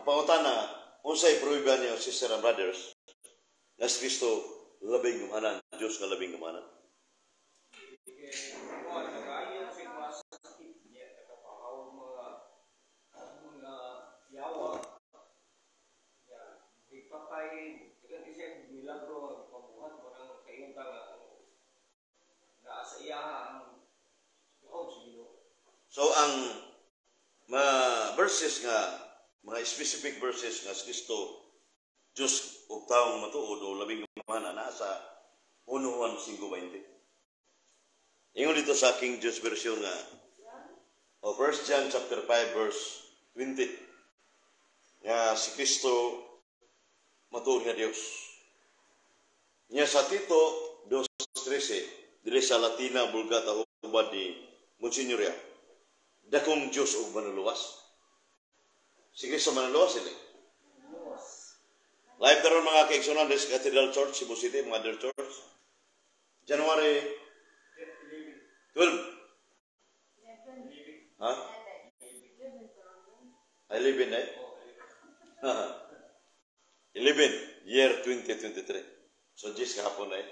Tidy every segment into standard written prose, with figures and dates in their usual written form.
pangutana, unsay pruiban niyo, sister and brothers, na si Kristo labing gumanan, Diyos nga labing gumanan. So ang mga verses nga, mga specific verses nga si Kristo Diyos ug taong matuod o labing gumanan nasa 1 Juan 5:20. Ingon dito sa King James Version nga 1 John chapter 5 verse 20 nga si Kristo matuod nga Dios. Nya sa Tito 2:13 dili sa Latina, Vulgata ubad ni Monsignoria, dakong Diyos ug manuluwas. Si Kristo manuluwas sila. Live karon mga kaigsunan des Cathedral Church, Cebu City, Mother Church. January 12. Ha? 11 eh? 11, year 2023. So, just kahapon eh.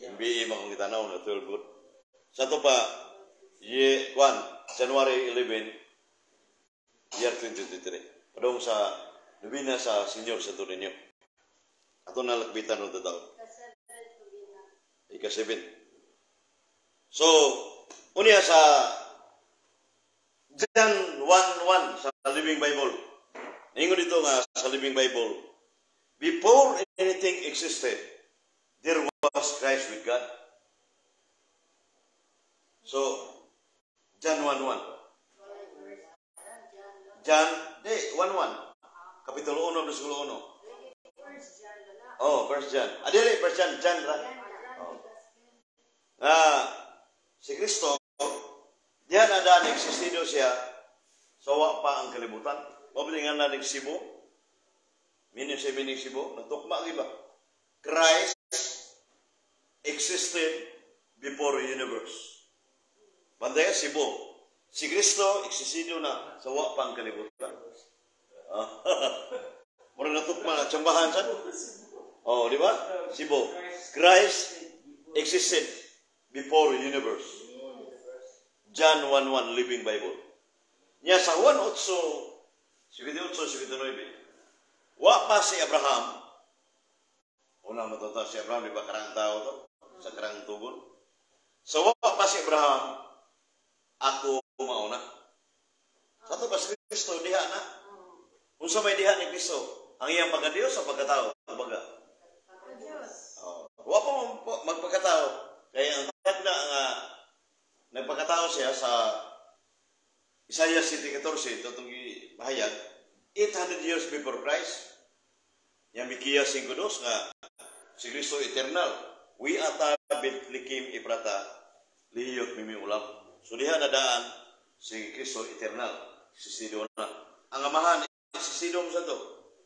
MBE makong itanaw na 12 good. Sa ito pa, January 11, year 2023. Padong sa nubina sa senior sa Turinyo. Ato nalakbitan ng tataon. Ika-7. So, unya sa John 1:1 sa Living Bible. Ningon dito nga sa Living Bible, before anything existed, there was Christ with God. So, John 1:1. John 1:1. Kapitulo 1, versículo 1. Oh, First John. Adili, First John, John ra. Si Kristo, diyan na daan existido siya, sawa pa ang kalibutan. Mabilingan na nagsibo, meaning siya sibo, natukma iba. Christ existed before the universe. Bandaya sibo. Si Kristo existido na, sawa pa ang kalibutan. Mura natukma, tsambahan sa oh, di ba? Sibo. Christ existed before the universe. John 1:1 Living Bible. Nya sa Juan 8:78-79. Wa pa si Abraham. Una matuta si Abraham, di ba karang tao to? Sa karang tugon. So wa pa si Abraham, ako mauna. Sa ito ba si Kristo, diha na? Kung sa may diha ni Kristo, ang iyang pagka-Diyos o pagkatao? Pagka? Wa pa magpagkatao. Kaya ang tagda nga nagpagkatao siya sa Isaiah 7:14, itong bahayag, 800 years before Christ. Yang Mikiya 5:2 nga si Kristo eternal. We ata bitlikim ibrata liyot mimi ulam. So diha na daan si Kristo eternal. Sisido na. Ang amahan sisido mo sa to.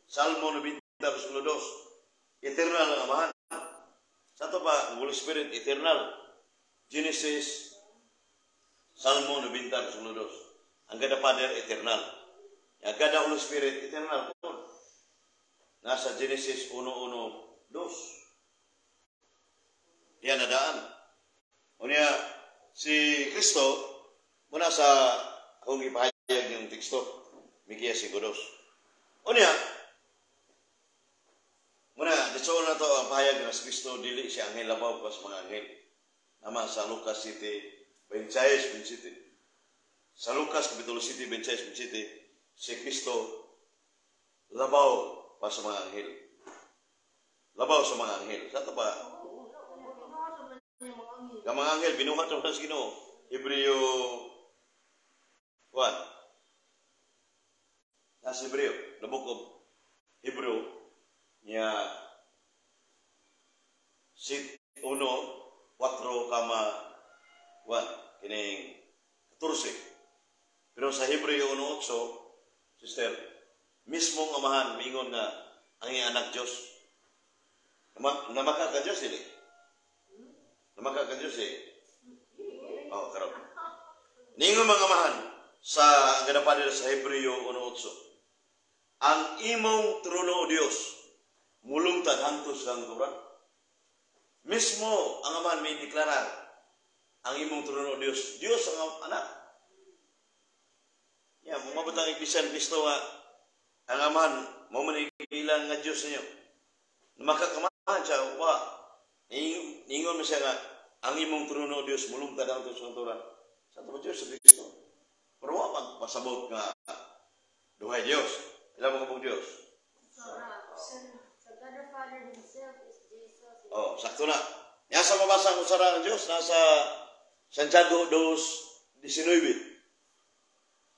Salmo 90:2. Eternal ang amahan. Sa to pa, Holy Spirit eternal. Genesis Salmo 90:2. Ang gada Father eternal. Ang gada Holy Spirit eternal. Nasa Genesis 1:1-2. Yan na daan. Unya, si Kristo, muna sa akong ipahayag yung teksto, Mikiya 5:2. Unya, muna, dito na to ang pahayag na si Kristo, dili siya anghel labaw pa sa mga anghel. Naman sa Lucas 7:26-27. Sa Lucas Kapitulo 7:26-27, si Kristo labaw pa sa mga anghel. Labaw sa mga anghel. Sa ito ba? Ang mga anghel, binuhat ng sa Ginoo. Hebreo 1. Nasa Hebreo, the book of Hebreo, niya 1:4,1 kining 14. Pero sa Hebreo 1:8, sister, mismong amahan, mingon nga ang iyang anak Diyos. Namaka ka Diyos, hindi? Namaka ka Diyos, eh? Oh, karap. Ningon mga amahan, sa ganapan nila sa Hebreo 1:8. ang imong trono o Dios mulungtad hantos sa turan. Mismo ang Aman may deklarar ang imong trono o Dios. Dios ang anak. Ya, mabutang ibisan Kristo nga ang Aman mo man ilang nga Dios ninyo. Makakamahan siya wa. Ningon mo siya nga ang imong trono o Dios mulungtad hantos sa turan. Sa Dios sa Kristo. Pero wa magpasabot nga duhay Dios. Ilan mo kapag Diyos? So God the Father himself is Jesus. Oh, sakto na. Yan sa mabasa ng usara ng Diyos, nasa Santiago 2:19.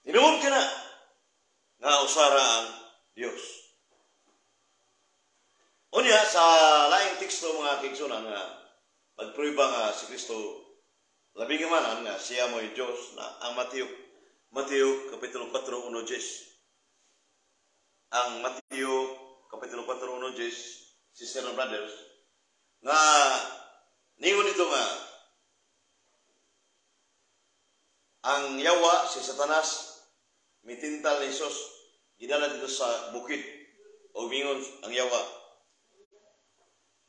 Tinuod ka na nga usara ang Diyos. Unya, sa laing teksto mga kigsunan nga pagpruiba nga si Kristo labing imanan nga siya mo'y Diyos na ang Mateo Kapitulo 4:1-10. Ang Mateo Kapitulo 4:1-10, sister and brothers, nga ningon ito nga ang yawa si Satanas mitintal ni Jesus gidala dito sa bukid o mingon ang yawa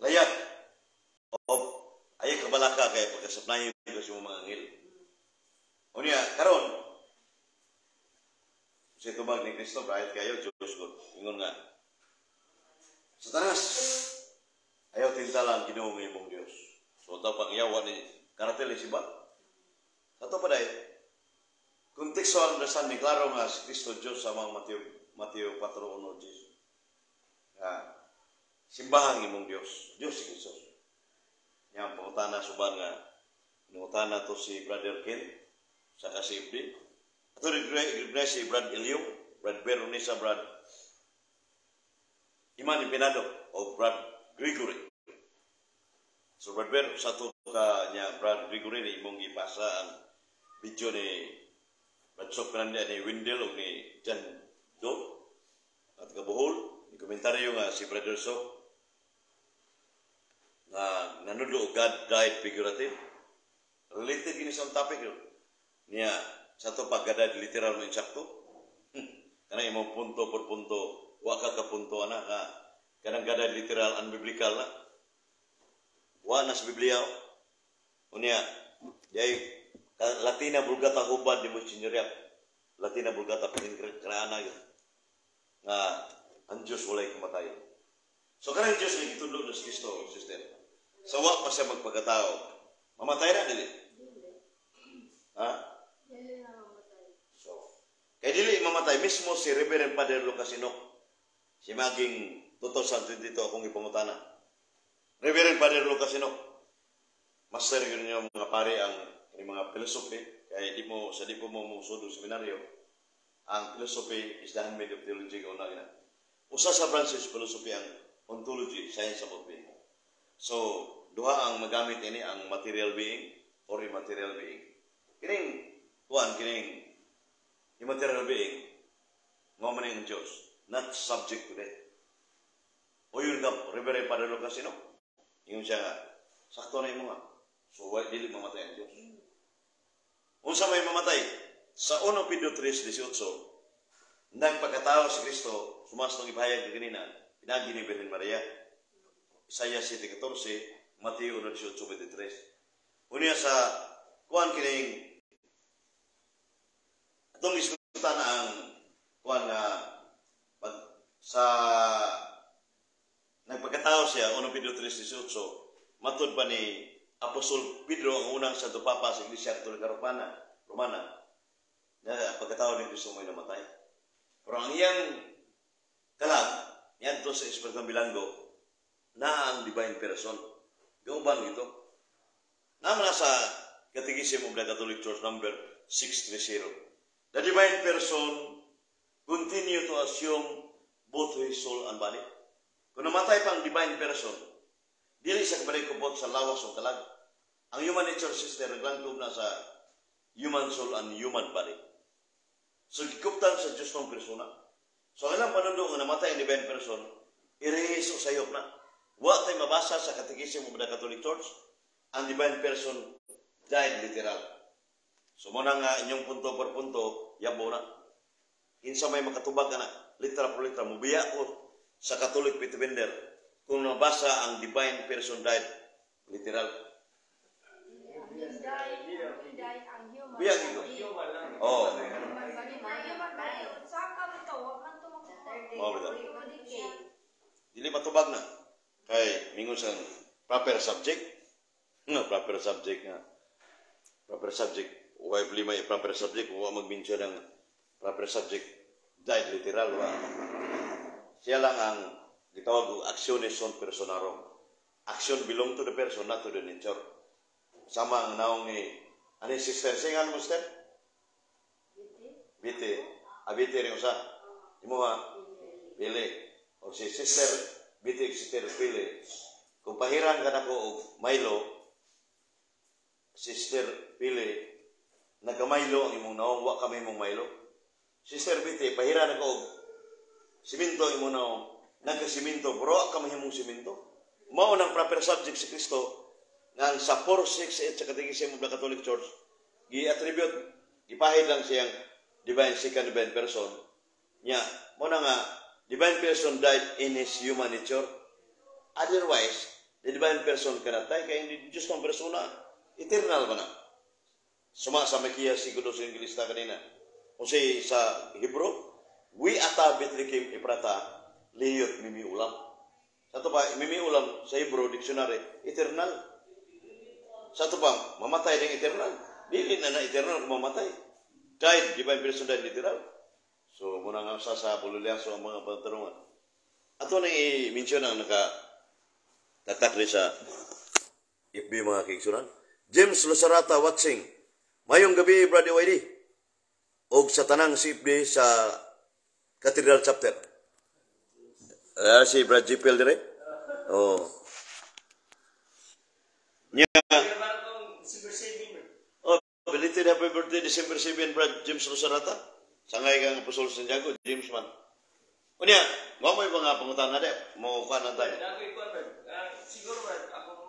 layat o ay kabalaka kay pagkasapnayon ko sa mga anghel. Unya karon si tubag ni Kristo kahit kayo Diyos ko ingon nga Satanas ayaw tintalan Ginoo nga imong Dios. So ta pang yawa ni karatel si ba? Sato pa dai contextual understanding klaro nga si Kristo Dios sa mga Mateo 4:1-10. Simbahan imong Dios. Dios si Kristo. Yang pangutana suban nga nungutana to si Brother Ken sa kasipdi. Ato rin si Brad Elium, Brad Veronesa, Brad Iman Pinado o Brad Gregory. So Brad Ver, satu ka niya Brad Gregory ni imong ipasa ang video ni Brad Sok Fernandez ni Wendell o ni Jan Do at kabuhol ni komentaryo nga si Brother Sok nga nanudo God died figurative related gini sa topic yun niya satu pagkada literal mo insakto karena imong punto per punto waka ka punto anak ka kanang gada literal unbiblical na wa na sa Biblia unya jay Latina Vulgata hubad di mo sinyeriak Latina Vulgata pinagkaraana yun nga ang Diyos walay kamatayon. So kanang Diyos ay itulog na si Kristo, sister. So wa pa siya magpagkatao. Mamatay na dili. Ha? So, kaya dili mamatay mismo si Reverend Father Lucas Enoch. Si maging 2022 akong ipangutana. Reverend Father Lucas Enoch. Master yun yung mga pare ang mga philosophy. Kaya di mo musudo seminaryo. Ang philosophy is the handmaid of theology kauna gina. Usa sa branches philosophy ang ontology, science of being. So, duha ang magamit ini ang material being or immaterial being. Kining immaterial being, mo man ang Diyos, not subject to death. O yun ka, Reverend Father Lucas Enoch, yung siya nga, sakto na yung mga. So, dili mamatay ang Diyos. Unsa may mamatay? Sa 1 Pedro 3:18, nagpagkatao si Kristo, sumastong ipahayag ni kanina, pinagi ni Virgen Maria. Isaiah 7:14, Mateo 18:23. Unya sa kuan kining atong iskutan na ang kuan nga sa nagpagkatao siya 1 Pedro 3:18, matud pa ni Apostol Pedro ang unang Santo Papa sa Iglesia Katolika Romana na pagkatao ni Kristo may namatay. Pero ang iyang kalag, yan to sa Espiritu Bilanggo, na ang divine person. Gauban ito. Naman sa Catechism of the Catholic Church number 630. The divine person continue to assume both his soul and body. Kung namatay pang divine person, dili siya kabalik kupot sa lawas o kalag. Ang human nature sister, naglangkob na sa human soul and human body. So, gikuptan sa Diyos ng persona. So, ang ilang panundo nga namatay ang divine person, irehiso sa iyop na. Wa tayo mabasa sa Catechism of the Catholic Church, ang divine person died literal. So, muna nga inyong punto per punto, yabo na. Kinsa may makatubag na literal por literal mubiya ko sa Catholic Pitbender kung nabasa ang divine person died literal. Biya gito. Oh. Dili matubag na. Kay mingon sa proper subject. No, proper subject nga. Proper subject. Why problema yung proper subject? Huwag mag-mention ng proper subject. Died literal. Wa. Siya lang ang gitawag og actiones son personarum. Action belong to the person, not to the nature. Sama ang naong ni ano yung sister? Siya nga mo sister? Biti. Abiti rin usa. Imo ha? Pili. O si sister, biti sister pili. Kung pahiran ka na ko og Milo, sister pili, nagka-Milo ang imong naong, wa kami mong Milo. Sister biti, pahiran ako og siminto ang imong naong, nagka-siminto, pero wa kami mong siminto. Mao nang proper subject si Kristo, nga sa 4, 6, 8 sa Catechism of the Catholic Church, gi-attribute, ipahid lang siyang divine second divine person. Nya, mo na nga, divine person died in his human nature. Otherwise, the divine person cannot die, kaya hindi Diyos ng persona, eternal ba na? Suma sa Makiya, siguro sa Inglista kanina. Kung sa Hebrew, we ata betlikim iprata, liyot mimi ulam. Sa ito pa, mimi ulam sa Hebrew dictionary, eternal. Sa ito pa, mamatay ng eternal. Dili na eternal kung mamatay. Died, divine person died literal. So, muna nga sa bululyaso ang mga pagtarungan. Ato na i-mention ang naka-tatak sa FB mga kiksunan. James Losarata watching. Mayong gabi, Brother YD. O sa tanang CFD sa Cathedral Chapter. Si Brad Jipel dire. Oh. Nya. Oh, belated happy birthday December 7, Brad James Losarata. Sangay kang Apostol Santiago, James man. Unya, mo may mga pangutan na de, mo kuan na tayo. Siguro ako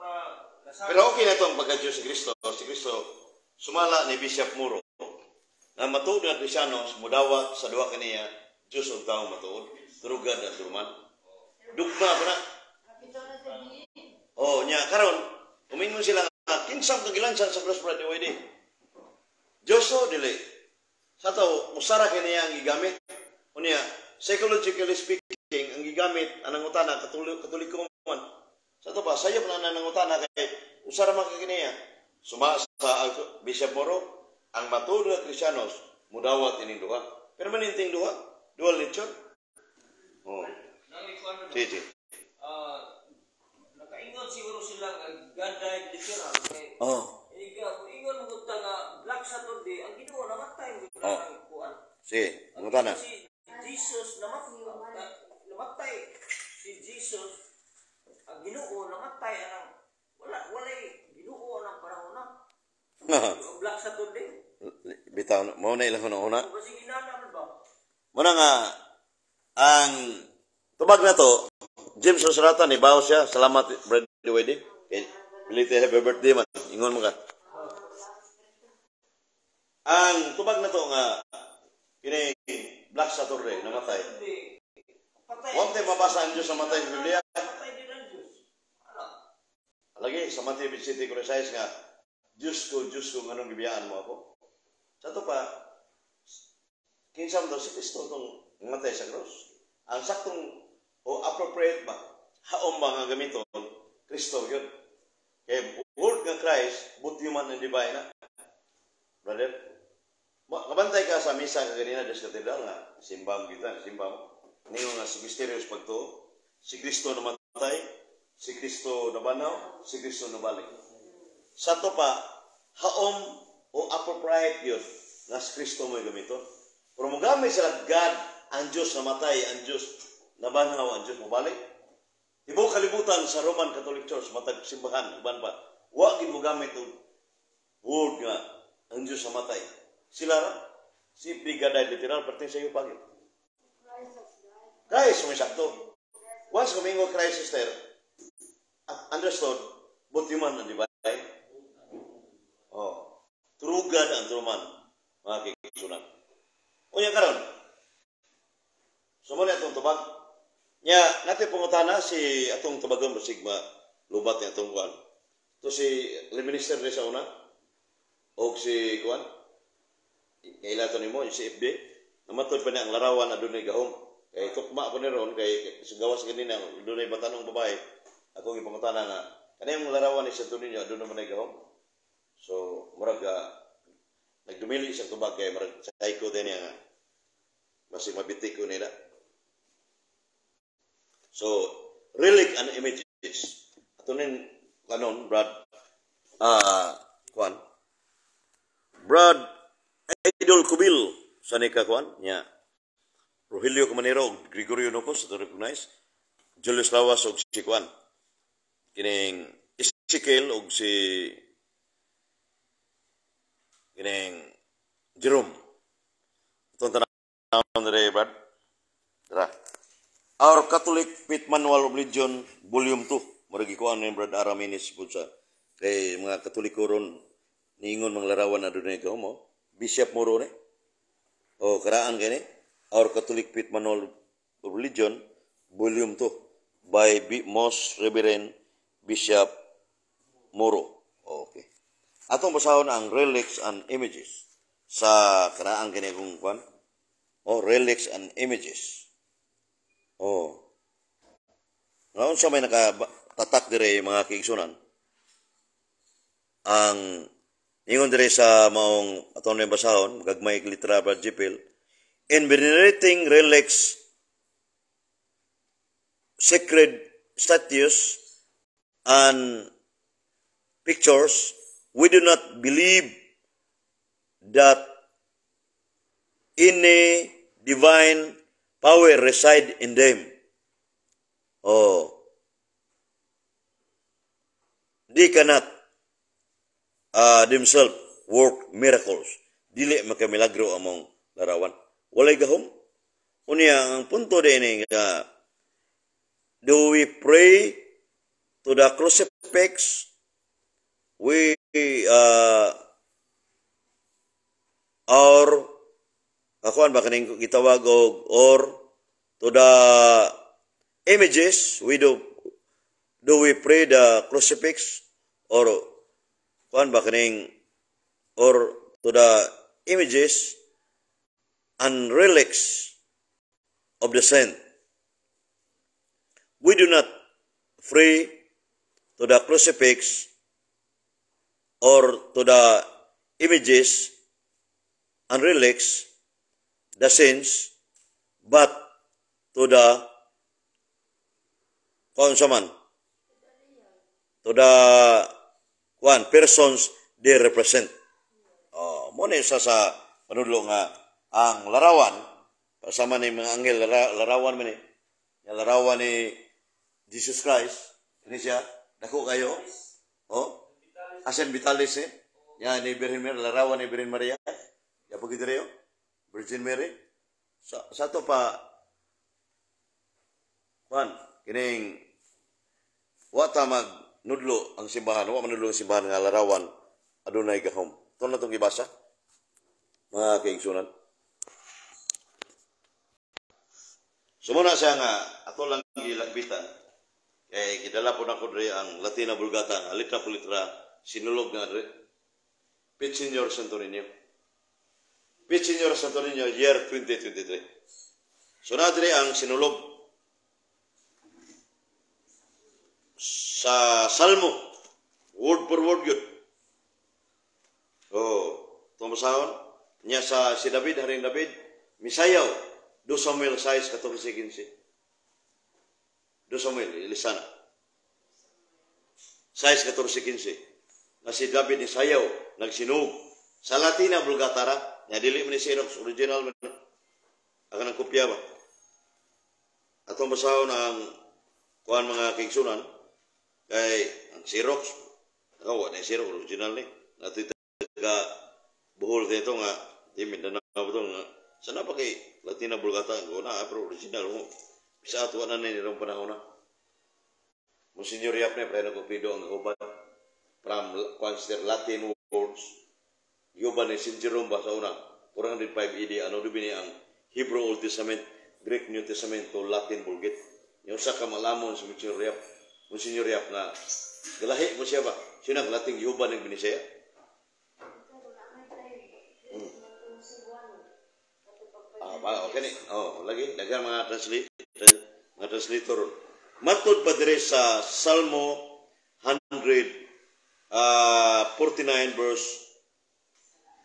Pero okay na itong pagka-Diyos si Kristo. Si Kristo, sumala ni Bishop Muro. Na matuod na Kristiyanos, mudawat sa duwa kaniya, Diyos ang taong matuod. Turugad at turuman. Dugma ba na? Oh, niya, karon, umingon sila nga, kinsang kagilansan sa cross brother YD. Diyos o, dili. Sa to, usara kaniya ang gigamit. Unya, psychologically speaking, ang gigamit, anang utana, katoliko man. Sa ito pa, sayop na nanangutana kay usara makakiniya. Suma sa Bishop Moro, ang matuod na Kristiyanos, mudawat ining duha. Pero maninting duha, dual nature. Oh. Sige. Nakaingon siguro sila God died literal. Oh. Ingon mo gud nga Black Saturday, ang Ginoo namatay mo ang kuan. Sige, mangutana. Si Jesus namatay. Si Jesus ang Ginoo namatay anang walay Ginoo anang panahon na. Black Saturday. Bitaw mo na ilang una. Kasi ginana ba? Muna nga ang tubag na to, James Rosarata ni bawo siya. Salamat Brother YD. Bilite happy birthday man. Ingon mo ka. Ang tubag na to nga kini Black Saturday namatay. Wag tayo mabasa ang Diyos na matay sa Biblia. Lagi sa Matthew 27:6 nga Diyos ko, anong gibiyaan mo ako? Sa ito pa, kinsam daw si Kristo itong matay sa cross. Ang saktong o appropriate ba? Haom ba nga gamiton? Kristo yun. Kaya word nga Christ, both human and divine na. Brother, kabantay ka sa misa kaganina des katedral nga, simbam kita, simbam. Ngayon nga si mysterious pagto, si Kristo namatay, si Kristo nabanaw, si Kristo nabalik. Sa ito pa, haom o appropriate yun nga si Kristo mo'y gamiton. Pero magamit sila God, ang Diyos namatay, ang Diyos nabanaw, ang Diyos mabalik. Ibo kalibutan sa Roman Catholic Church, matag simbahan, iban pa, wag mo gamit yung word nga, ang Diyos namatay. Sila ra, si Brigaday literal, pertin sa iyo pagin. Christ, may sakto. Once kumingo Christ, sister, understood, both human and divine. Oh, true God and true man, mga kikisunan. O yan karon, tubag. Nya natin pangutana si atong tubagon sigma lubat niya atong kuan. To si minister rin sa una o si kuan kailato nimo si FD namatod pa niya ang larawan adunay gahom. Kay tukma pa ni ron kay gawas ganina adunay batanong babae. Ako gipangutana nga kanang larawan ni Santo Niño adunay man gahom. So murag nagdumili sa tubag kay marag psycho din niya nga masig mabitik ko nila. So relic and images ato nin kanon Brad kuan Brad Idol Kubil sa nika kuan nya Rogelio Camanero Gregorio Nocos to recognize Julius Lawas og si kuan kining Ezekiel og si kining Jerome. Itong tanawin na rin, Brad. Tara. Our Catholic Faith Manual of Religion, Volume 2. Maragi ko ang Brad Araminis po sa kay mga Katoliko ron niingon mga larawan na doon ikaw mo. Bishop mo ron eh. O karaan gani. Our Catholic Faith Manual of Religion, Volume 2 by Most Reverend Bishop Moro. Okay. Atong basahon ang relics and images sa karaan gani kung kwan. Relics and images. Ngayon sa may nakatatak dire mga kiigsunan. Ang ingon dire sa maong atong basahon, gagmay litra Brad Jipil, in venerating relics, sacred statues, and pictures, we do not believe that any divine power reside in them. They cannot themselves work miracles. Dili makamilagro among larawan. Walay gahom. Unya ang punto din nga do we pray to the crucifix? We or akuan ba kaning gitawag or to the images we do we pray the crucifix or kuan ba kaning or to the images and relics of the saint? We do not pray to the crucifix or to the images and relics, the saints, but to the to the persons they represent. Muna isa sa panudlo nga ang larawan kasama ni mga anghel larawan man ni larawan ni Jesus Christ ini siya dako kayo Asen Vitalis yan ni Virgin Mary larawan ni Virgin Maria ya begitu rin Virgin Mary sa to pa Juan kining wata magnudlo ang simbahan wa manudlo ang simbahan nga larawan adunay gahom to na tong gibasa mga kaigsunan. Sumuna siya nga ato lang gilagbitan kay gidala po na ko dre ang Latina Vulgata litra po litra sinulog nga dre Pit Senior Santo Niño year 2023. So na dre ang sinulog sa Salmo word for word yun. Tumasahon niya sa si David, Haring David, misayaw 2 Samuel 6:14-15. 2 Samuel, ilisana. 6:14-15. Na si David ni sayaw, nagsinog. Sa Latina, Vulgata ra, niya dili man ni Xerox, original man. Akan ang kopya ba? Atong basahon ang kuhan mga kigsunan, kay ang Xerox, nakawa na yung Xerox, original ni. Nato taga buhol dito nga, di Mindanao ito nga, sana pa kay Latina Vulgata, pero original mo. Bisa ato na nirong panahon na. Monsignor Yap na, pero nagkupido ang hubat from Latin words. Yuban ni St. Jerome ba sa una, 405 AD, ano dubini ang Hebrew Old Testament, Greek New Testament to Latin Vulgate. Yung usa ka malamon sa Monsignor Yap na galahi mo siya ba? Siya nang Latin Jehovah ng Binisaya. Okay ni. Lagi daghang mga translator. Matud pa dire sa Salmo 149 verse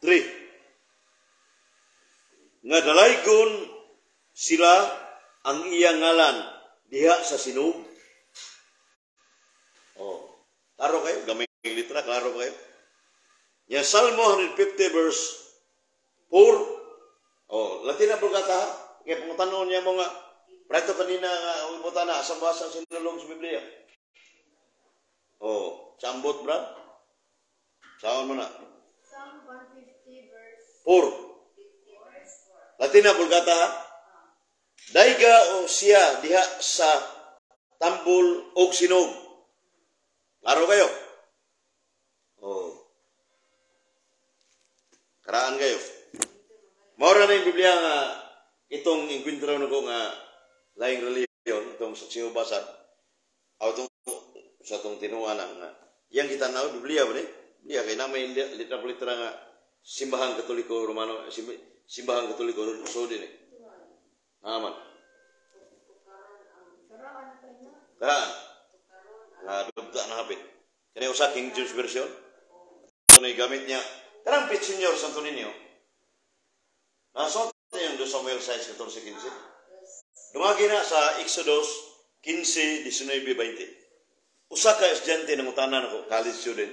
3. Nga dalaygon sila ang iyang ngalan diha sa sinug. Klaro kayo? Gamay ng litra, klaro kayo? Yan, Salmo 150 verse 4. Latin na bulgata. Kaya pangutanon niya mo nga, preto kanina nga, ang ibuta na, asang basang sinulong sa Biblia. Sambot, brad? Saan mo na? Psalm 150 verse 4. Latin na bulgata. Daiga o siya diha sa tambol o sinog. Klaro kayo? Karaan kayo. Maura na yung Biblia nga itong inkwentro na ko nga laing reliyon, itong sa sinubasad, sa itong tinuanan nga. Yang kita na Biblia ba ni? Biblia kay na may litra-litra nga simbahan Katoliko Romano, simbahan Katoliko Saudi ni. Aman. Karaan. Dugta na hapit. Kaya usa King James Version. Ito na gamit niya. Tarampit Senyor Santo Niño. Nasot niya yung 2 Samuel 6:14-15. Dumagi na sa Exodus 15:19-20. Usa ka estudyante ng utanan ako, college student.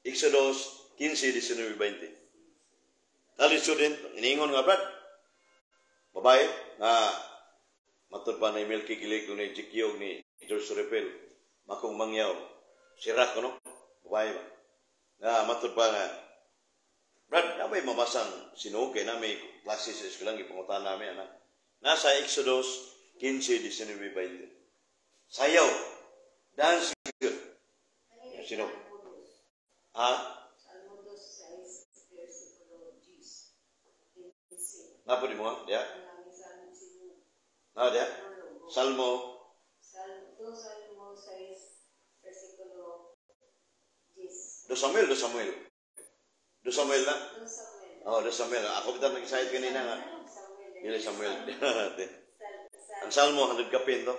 Exodus 15:19-20. College student, iniingon nga brad. Babae, nga matud pa na Melky Gilig ni Jikyog ni George Repel, makong mangyaw, sirak ko no? Babae ba? Nga matud pa nga, brad, na may mabasang sinuog kay na may klase sa eskulang ipangutan namin, anak. Nasa Exodus 15:19-20. Sayaw, dance good. Sinuog. Napa di mo nga? Dia? Dia? Salmo 2 Samuel na? 2 Samuel. Ako bitan nag-excited kanina nga. Yun Samuel. Ang Salmo 100 kapin to.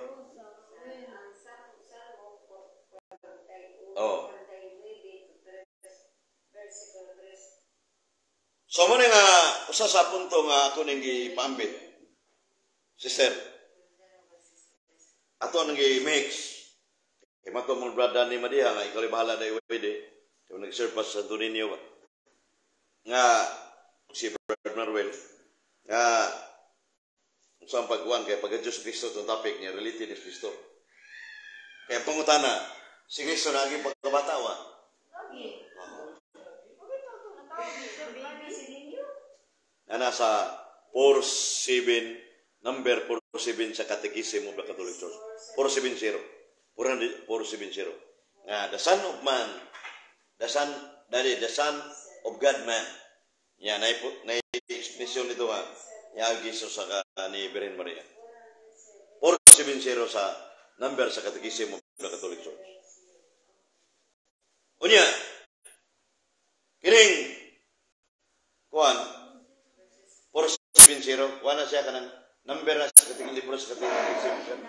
So mo nga usa sa punto nga ako ning gipaambit. Sister. Ato nang gi-mix. Kaya mato mong brada ni Madiha nga ikaw bahala na iwede. Kaya nag-serve pa sa Santo Niño ba. Nga si Brad Manuel nga sa pagkuhan kaya pag-Diyos Kristo itong topic niya related ni Kristo. Kaya pangutana, si Kristo na aging pagkabatawa. Na nasa 4-7 number 4-7 sa Catechism of the Catholic Church. 470. The Son of Man, the Son of God man. Yan, na-expression nito nga, yung Jesus sa ni Birhen Maria. 470 sa number sa Catechism of the Catholic Church. Unya, kining kuan 470, wala siya kanang number na sa kating libro sa Catechism.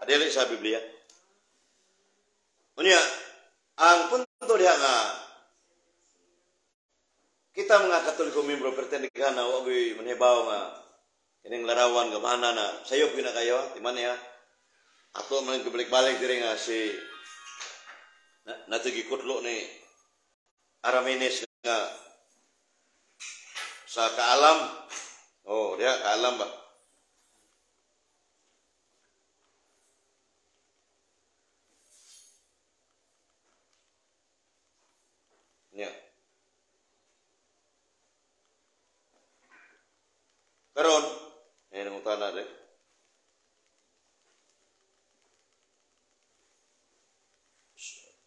Adili sa Biblia. Unya, ang punto diha nga kita mga Katoliko membro pertendikan na wagoy manhibaw nga kining larawan nga mahana na sayop gina kayo timan niya ato man balik-balik diri nga si natugikutlo ni Aramenes nga sa kaalam. Dia kaalam ba? Nya. Karon, ayun ang utana rin.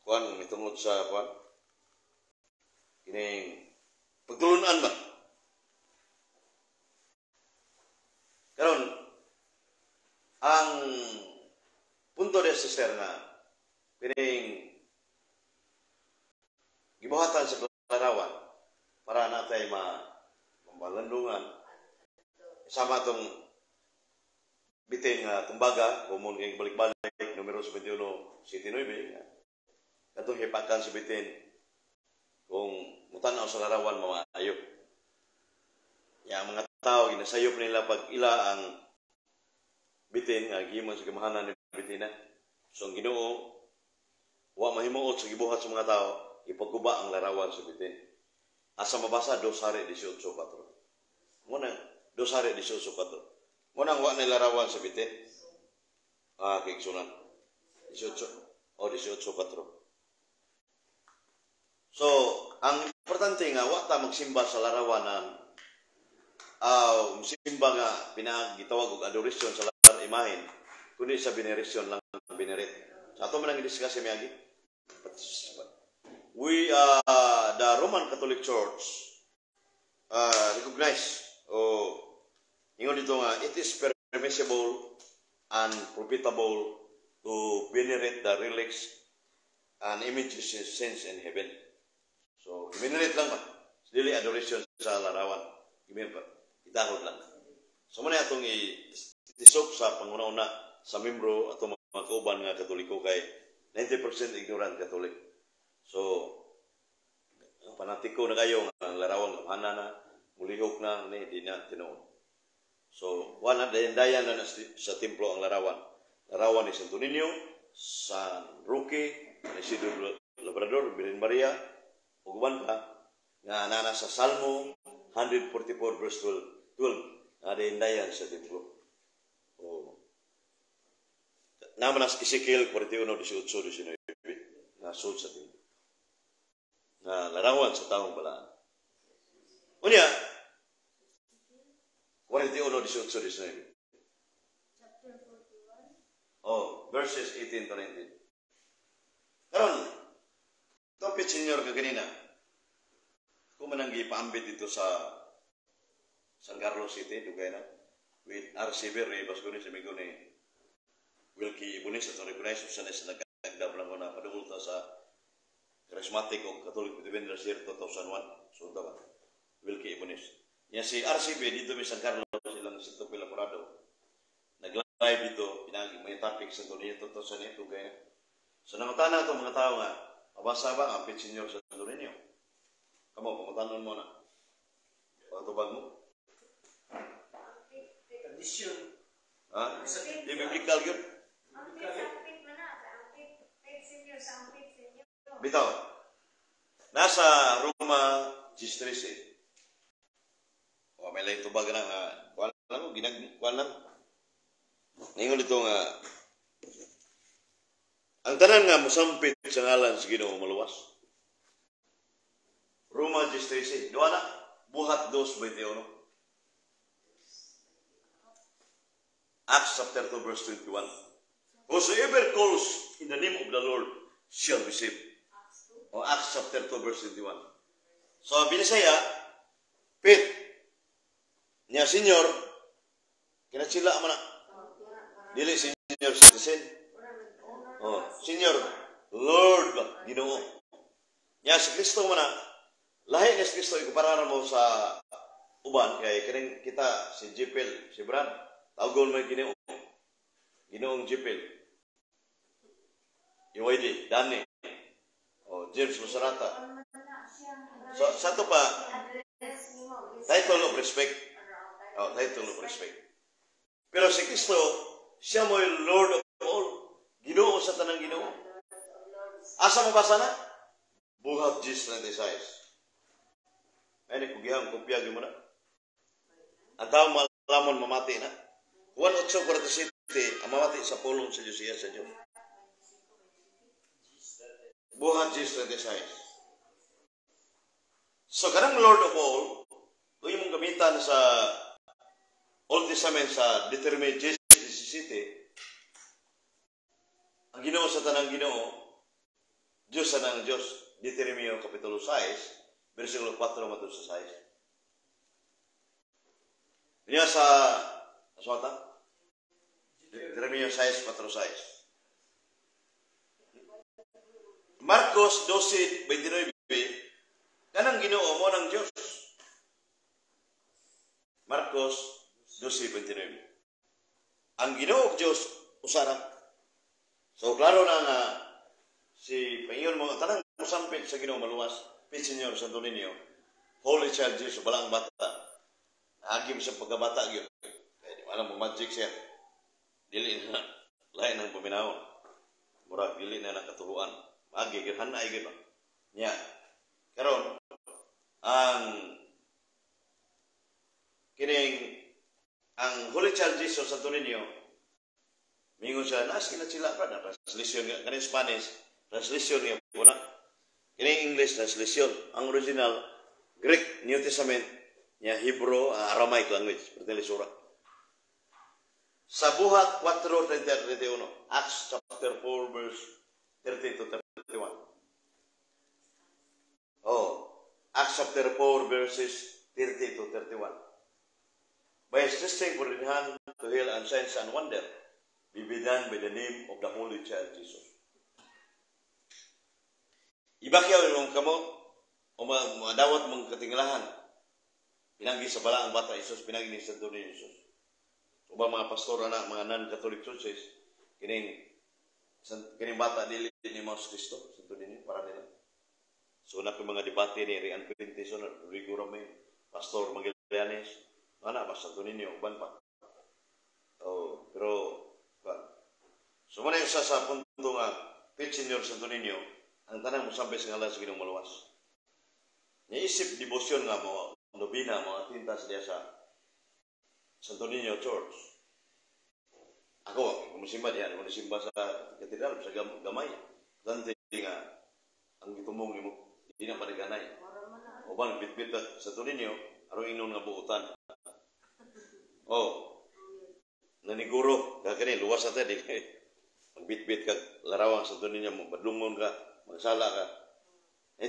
Kuan, mitungod sa kuan. Kining pagtulunan ba? ang punto de sister nga pining gibuhatan sa larawan para natay malandungan sama tong bitin nga tumbaga kumon kay balik-balik numero 7179 katong hipakan sa bitin kung mutanaw sa larawan maayo. Yang mga tao ginasayop nila pag ila ang bitin nga gihimo sa kamahanan ni bitina. So ang Ginoo wa mahimuot sa gibuhat sa mga tao ipagguba ang larawan sa bitin. Asa mabasa 2:18-4. Muna 2:18-4. Muna ang wa na larawan sa bitin. Kay sunan 18 o 18:4. So ang importante nga wa ta magsimba sa larawanan. Simba nga pinagitawag og adoration sa imahen kundi sa veneration lang venerate. Sa ato man ang i-discuss miagi. We the Roman Catholic Church recognize ingon dito nga it is permissible and profitable to venerate the relics and images and saints in heaven. So venerate lang ba? Dili adoration sa larawan. Idahod lang. So muna itong itisok sa panguna-una sa membro at mga kauban nga Katoliko kay 90% ignorant Katolik. So, panatiko na kayo ang larawang kamana na, mulihok na, di na tinuon. So, wala dayan na sa templo ang larawan. Larawan ni Santo Niño, San Roque, Isidro Labrador, Virgen Maria, uguban pa, nga nana sa Salmo 144 verse 12 ada indayan sa templo. Naman as Ezekiel 41:18-19 na sud sa templo. Na larawan sa taong balaan. Unya 41:18-19. Chapter 41. Verses 18-19. Karon, topit senyor kaganina. Kung mananggi paambit dito sa San Carlos City, dugay na, with RCB, Ray Basconi, sa migo ni Wilkie Ibunis, at recognize sa na sa nagkagdab lang ko na padungulta sa Charismatic o Catholic Defenders Year 2001. So, ito ba? Wilkie Ibunis. Yan si RCB, dito may San Carlos, silang Sito Pilaporado. Nag-live dito, pinagi mo yung topic sa Antonio 2008, dugay na. So, nangatana itong mga tao nga, mabasa ba ang pit senior sa Antonio? Kamu, pangutanon mo na. Pagtubag mo? Tradisyon. Ha? Di biblical yun. Ang pit man na. Ang pit senior sa ang pit senior. Bitaw. Nasa Roma 10:13. May lain tubag na nga. Kuwan lang mo, kuwan lang. Ningon dito nga, ang tanan nga musampit sa ngalan sa Ginoo maluwas. Roma 10:13. Doa na, buhat 2:21. Acts chapter 2 verse 21. Whosoever calls in the name of the Lord shall be saved. Acts chapter 2 verse 21. So, binisaya, pit, niya senior, kinatsila man na. Dili senior citizen. Senior, Lord ba, Ginoo. Niya si Kristo man na, lahi ni si Kristo, ikuparara mo sa uban, kaya kining kita, si Jipel, si Brad, tawagol mo yung Ginoong Jipel, UYD, Danny, James Losarata. So, sa ito pa, title of respect. Title of respect. Pero si Kristo, siya mo yung Lord of all. Ginoo sa tanang Ginoo. Asa mo basa na? Buhat 10:36. Ay, nagkugihang kupiyag mo na. Ang tao malamon mamati na. 1:8:47, ang mamati sa pulong sa Diyos sa Diyos. Buhat 10:36. So, kanang Lord of all, kung yung gamitan sa Old Testament sa Deuteronomy 10:17, ang Ginoo sa tanang Ginoo, Diyos sa tanang Diyos, Deuteronomy Kapitulo 6, versikulo 4 matulog sa 6. Niya sa aswata? Deuteronomio 6:4. Marcos 12:29, kanang Ginoo mo ng Dios. Marcos 12:29. Ang Ginoo og Dios usara. So klaro na nga si Panginoon mga tanang musampit sa Ginoo maluwas. Pit Senyor Santo Niño, Holy Child Jesus, balang bata. Agim sa pagkabata gyud. Kaya di alam mo magic siya. Dili na lain ang paminaw. Murag dili na nakaturuan. Agi gyud hanay gyud. Nya. Karon ang kining ang Holy Child Jesus Santo Niño mingon siya nas kinachila pa na translation nga kaning Spanish translation niya una kining English translation ang original Greek New Testament niya Hebrew Aramaic language perteli surah sa Buhat 4:31 Acts chapter 4 verse 30 to 31. Acts chapter 4 verses 30 to 31. By his testing for in hand to heal and signs and wonder, be done by the name of the Holy Child Jesus. Ibakyaw mong kamo, o madawat mong katinglahan, pinagi sa bala ang bata Jesus, pinagi ni Santo ni Jesus. Ubang mga pastor na, mga non-Catholic churches, kining bata dili ni Mas Cristo, Santo ni para nila. So na mga debate ni Rian Pintinson, Rigo Ramay, Pastor Magallanes, ana ba Santo Niño uban pa. Pero so muna yung sa punto nga Pit Senyor Santo Niño ang tanang mo sabi sa ngalan sa Ginoong maluwas. Niisip devotion nga mo nobina mo tintas diya sa Santo Niño Church. Ako musimba diyan, musimba sa katedral sa gamay. Dante nga ang gitumong nimo di na paniganay. Uban bitbit sa Santo Niño aron inon nga buutan. Naniguro, kaya luwas natin, magbit-bit ka, larawang sa tunin niya mo, badlungon ka, magsala ka.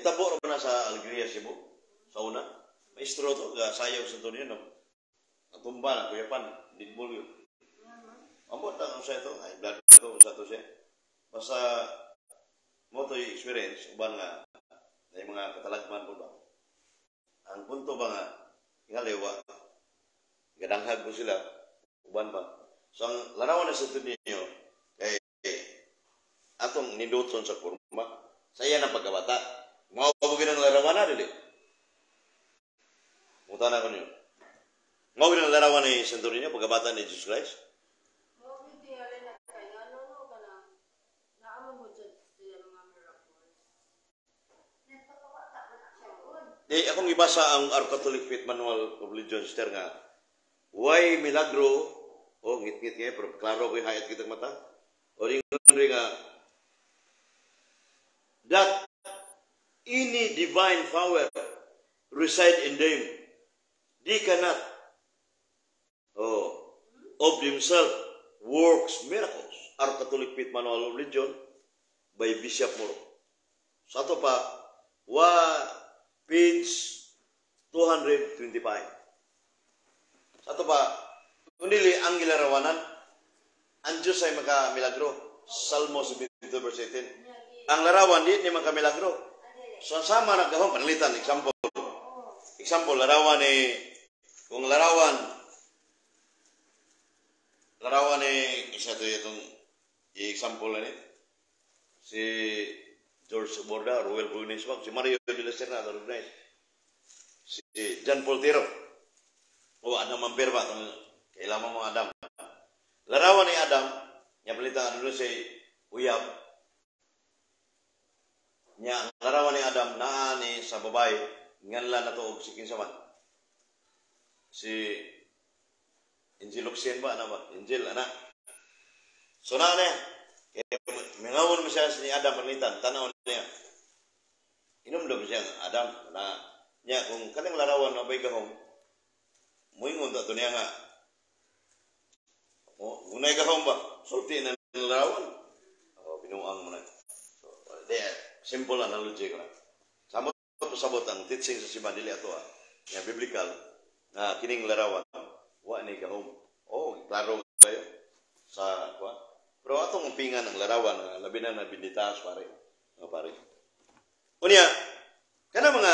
Tabo na sa Alegria Cebu, sa una. Maestro to, sayaw sa tunin niya, ang tumba na, kuyapan, didbol yun. Amot na kung sa ito, ay blood ito, kung sa ito siya. Basta, mo ito yung experience, uban nga, na yung mga katalagman po ba. Ang punto ba nga, ingaliwa, gadanghag ko sila, uban pa. So, ang larawan na sa ito ninyo, atong ninduton sa kurma, sa iya ng pagkabata, mga kabugin ng larawan na, dili. Muta na ko niyo. Mga kabugin ng larawan ni Santo Niño, pagkabata ni Jesus Christ. Di, akong ibasa ang Our Catholic Faith Manual of Religion, sister nga, why milagro, ngit-ngit kayo, pero klaro ko yung hayat kitang mata. O rin nga, that any divine power reside in them, they cannot, of themselves, works miracles. Our Catholic Faith Manual of Religion, by Bishop Moro. Sa ito pa, page 225. Sa ito pa, kunili ang gilarawanan, ang Diyos ay makamilagro. Salmo 72 verse 18. Ang larawan di makamilagro. So sama nagkahong panalitan. Example, larawan ni, kung larawan ni, isa ito itong example na ni, si George Borda, Ruel Bueniswag, si Mario de la Serna, si John Poltero, o Adam Mampirba, kailangan mo Adam. Larawan ni Adam, niya palitan dulu si Uyab. Niya, larawan ni Adam, naani sa babae, nganlan na to, si Kinsaman. Si Angel Oxien ba, ano ba? Angel, anak. So na niya, mingawon mo siya ni Adam palitan, tanaw niya. Inumdum siya, Adam, na niya, kung kanang larawan na bay gahong, muingon ta to niya nga, unay gahong ba? Sulti na nilarawan. Binuang mo na. So, simple analogy ko na. Sabot ang teaching sa Simba, dili ato nga biblical, na kining larawan, wa ni gahong. Klaro kayo. sa kuan. Pero atong umpingan ang larawan nga labi na nabinditaas pare. Mga pare. Unya, kana mga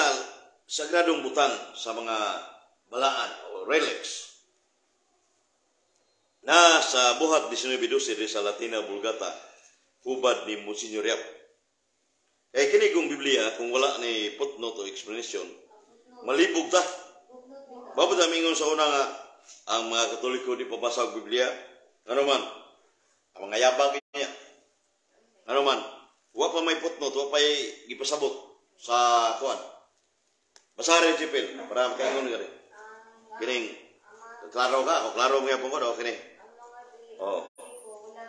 sagradong butang sa mga balaan o relics na sa buhat 1912 sa Latina Vulgata hubad ni Monsignor Yap. Kaya kini kong Biblia, kung wala ni footnote o explanation, malibog ta. Babad na mingon sa una nga, ang mga Katoliko di pabasa og Biblia, ano man, ang mga yabang niya, ano man, wa pa may footnote, wa pa gipasabot sa kuan. Basahin Jipil, para makaingon ka rin. Kining, klaro ka, o klaro mo yan po o kini. Oo.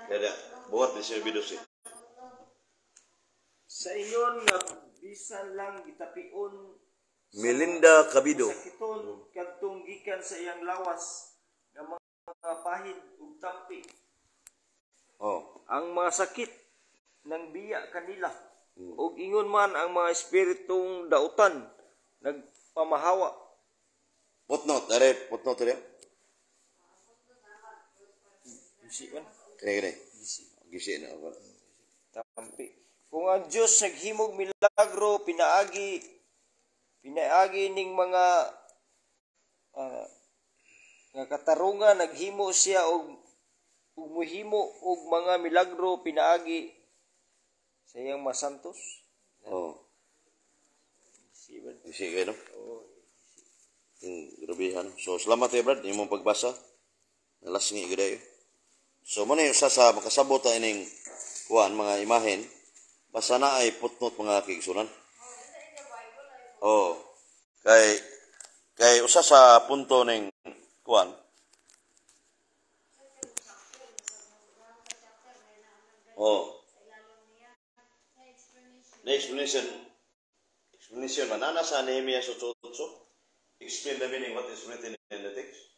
Kaya, buhat ni Sir Bidusi. Sa inyon nga bisan lang gitapion Melinda Cabido. sakiton kadtong gikan sa iyang lawas nga mga pahid ug tampi. Oh. Ang mga sakit nang biya kanila ug ingon man ang mga espiritong dautan nagpamahawa. Footnote, dare, footnote rin. Gisi man Kini. Gisi na ako. tampi. Kung ang Diyos naghimog milagro pinaagi ning mga nga katarungan naghimo siya og muhimo og mga milagro pinaagi sa iyang mga santos. Oh. Siban. Gisi kayo, no? Grabihan. So, salamat kayo, Brad. Yung mong pagbasa. Nalasngi gadayo. So, muna yung sa makasabot ta ining kuan mga imahen. Basta na ay footnote mga kigsunan. Oh. Kay usa sa punto ning kuan. Oh. The explanation manana sa Nehemiah 8:8. Explain the meaning what is written in the text.